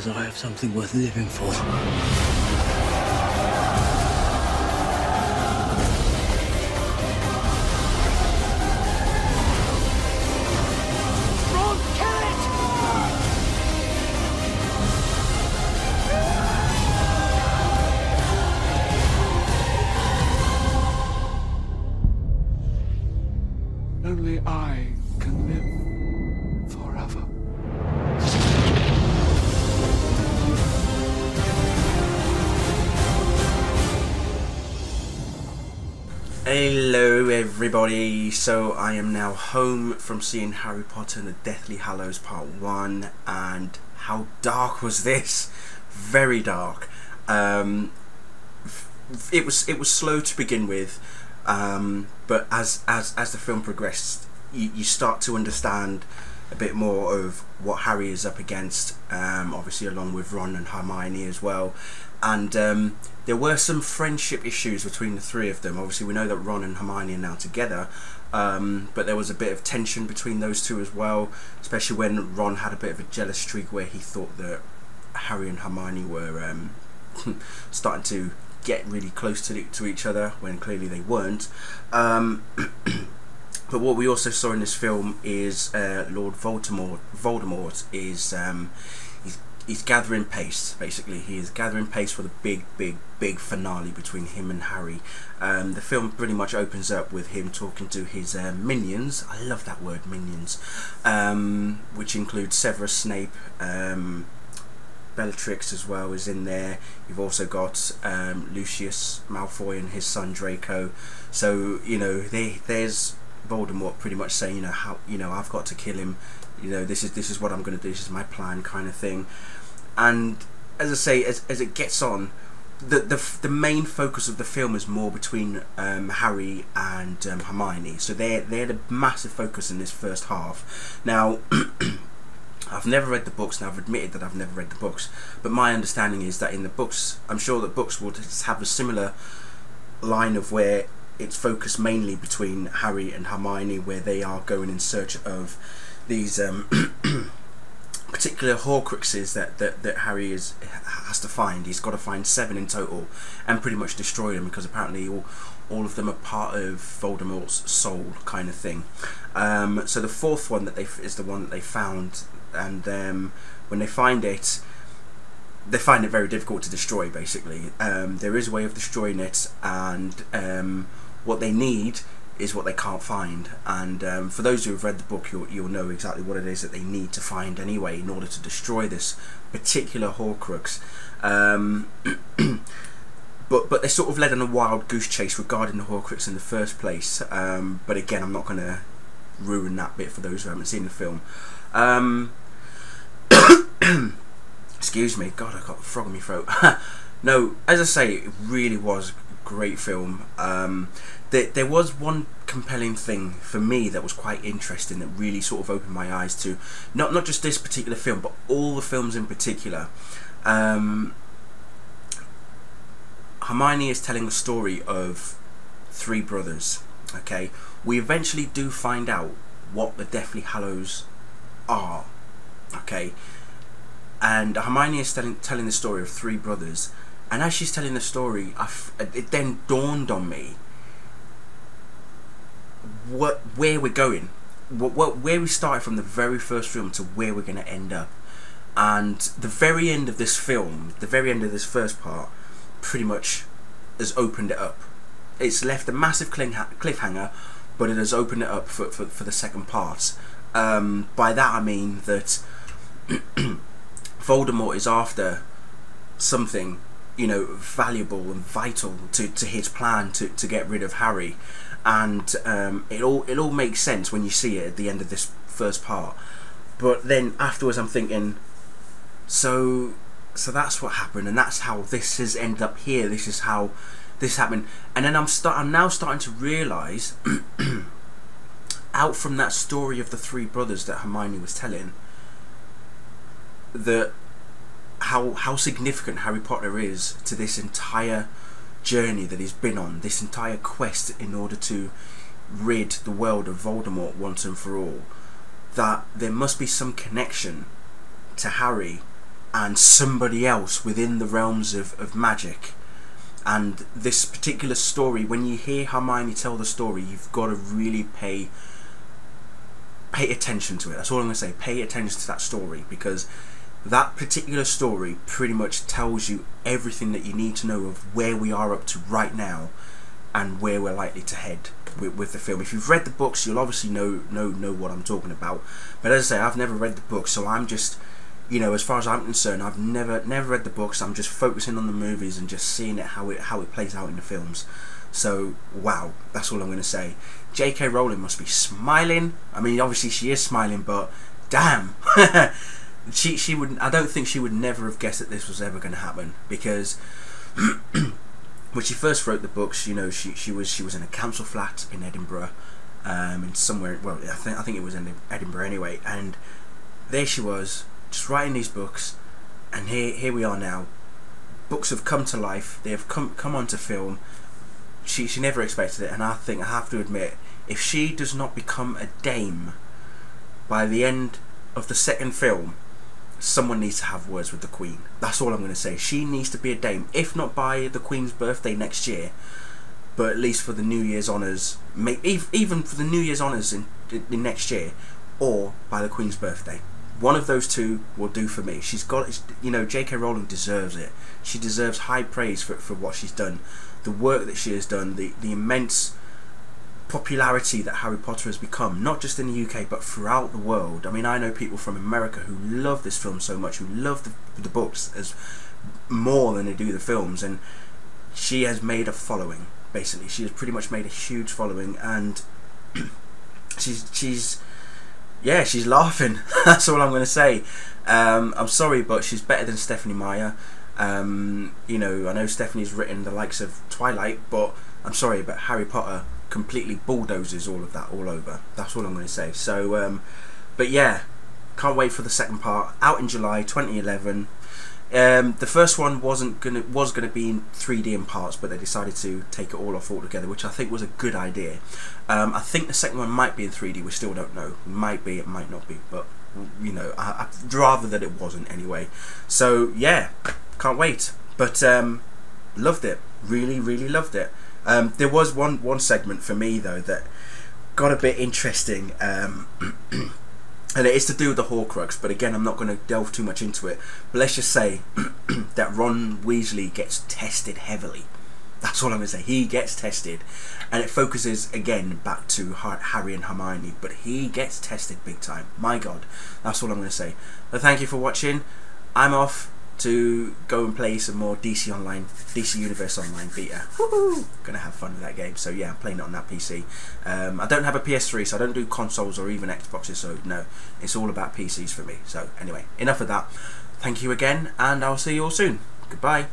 because I have something worth living for. Only I can live forever. Hello everybody, so I am now home from seeing Harry Potter and the Deathly Hallows Part 1, and how dark was this? Very dark. It was slow to begin with, but as the film progressed, you start to understand a bit more of what Harry is up against, obviously along with Ron and Hermione as well. And there were some friendship issues between the three of them. Obviously we know that Ron and Hermione are now together, but there was a bit of tension between those two as well, especially when Ron had a bit of a jealous streak where he thought that Harry and Hermione were starting to get really close to each other, when clearly they weren't. But what we also saw in this film is Lord Voldemort is he's gathering pace. Basically, he is gathering pace for the big finale between him and Harry. The film pretty much opens up with him talking to his minions. I love that word, minions, which includes Severus Snape. Bellatrix as well is in there. You've also got Lucius Malfoy and his son Draco. So you know, there's Voldemort pretty much saying, I've got to kill him. This is what I'm going to do. This is my plan, kind of thing. And as I say, as it gets on, the main focus of the film is more between Harry and Hermione. So they're the massive focus in this first half. Now, I've never read the books, and I've admitted that I've never read the books. But my understanding is that in the books, I'm sure that books will have a similar line of where it's focused mainly between Harry and Hermione, where they are going in search of these particular Horcruxes that Harry has to find. He's got to find 7 in total and pretty much destroy them, because apparently all of them are part of Voldemort's soul, kind of thing. So the fourth one is the one that they found, and when they find it very difficult to destroy. Basically, there is a way of destroying it, and what they need is what they can't find. And for those who have read the book, you'll know exactly what it is that they need to find anyway in order to destroy this particular Horcrux. But they're sort of led on a wild goose chase regarding the Horcrux in the first place. But again, I'm not going to ruin that bit for those who haven't seen the film. Excuse me, God, I got a frog in my throat. No, as I say, it really was a great film. There was one compelling thing for me that was quite interesting, that really sort of opened my eyes to not just this particular film, but all the films in particular. Hermione is telling a story of 3 brothers. Okay, we eventually do find out what the Deathly Hallows are. Okay, and Hermione is telling the story of 3 brothers, and as she's telling the story, it then dawned on me where we're going, where we started from the very first film to where we're going to end up. And the very end of this film, the very end of this first part, pretty much has opened it up. It's left a massive cliffhanger, but it has opened it up for the second part. By that I mean that Voldemort is after something, valuable and vital to his plan to get rid of Harry. And it all makes sense when you see it at the end of this first part. But then afterwards I'm thinking, so that's what happened, and that's how this has ended up here. This is how this happened. And then I'm now starting to realise out from that story of the 3 brothers that Hermione was telling, that how significant Harry Potter is to this entire journey that he's been on, this entire quest in order to rid the world of Voldemort once and for all. That there must be some connection to Harry and somebody else within the realms of magic. And this particular story, when you hear Hermione tell the story, you've got to really pay attention to it. That's all I'm going to say. Pay attention to that story, because that particular story pretty much tells you everything that you need to know of where we are up to right now and where we're likely to head with the film. If you've read the books, you'll obviously know what I'm talking about. But as I say, I've never read the books, so I'm just, you know, as far as I'm concerned, I've never read the books. I'm just focusing on the movies and just seeing it how it plays out in the films. So wow, that's all I'm going to say. J.K. Rowling must be smiling. I mean, obviously she is smiling, but damn, she would. I don't think she would never have guessed that this was ever going to happen, because when she first wrote the books, you know, she was in a council flat in Edinburgh, in somewhere. Well, I think it was in Edinburgh anyway, and there she was, just writing these books, and here we are now. Books have come to life. They have come onto film. She never expected it, and I think I have to admit, if she does not become a dame by the end of the second film, someone needs to have words with the Queen. That's all I'm going to say. She needs to be a dame, if not by the Queen's birthday next year, but at least for the New Year's honours, even for the New Year's honours in next year, or by the Queen's birthday. One of those two will do for me. She's got, you know, J.K. Rowling deserves it. She deserves high praise for what she's done, the work that she has done, the immense popularity that Harry Potter has become, not just in the UK but throughout the world. I mean, I know people from America who love this film so much, who love the books as more than they do the films, and she has made a following. Basically, she has pretty much made a huge following, and she's laughing. That's all I'm going to say. I'm sorry, but she's better than Stephenie Meyer. You know, I know Stephanie's written the likes of Twilight, but I'm sorry, but Harry Potter completely bulldozes all of that all over. That's all I'm going to say. So, but yeah, can't wait for the second part. Out in July 2011. The first one was gonna be in 3D in parts, but they decided to take it all off altogether, which I think was a good idea. I think the second one might be in 3D. We still don't know. It might be, it might not be, but you know, I'd rather that it wasn't anyway. So yeah, can't wait. But loved it. Really loved it. There was one segment for me though that got a bit interesting. And it is to do with the Horcrux, but again, I'm not going to delve too much into it. But let's just say that Ron Weasley gets tested heavily. That's all I'm going to say. He gets tested, and it focuses again back to Harry and Hermione, but he gets tested big time. My God, that's all I'm going to say. But thank you for watching. I'm off to go and play some more DC Universe Online beta. Woohoo! Gonna have fun with that game. So yeah, I'm playing it on that PC. I don't have a PS3, so I don't do consoles or even Xboxes, so no, it's all about PCs for me. So anyway, enough of that. Thank you again, and I'll see you all soon. Goodbye.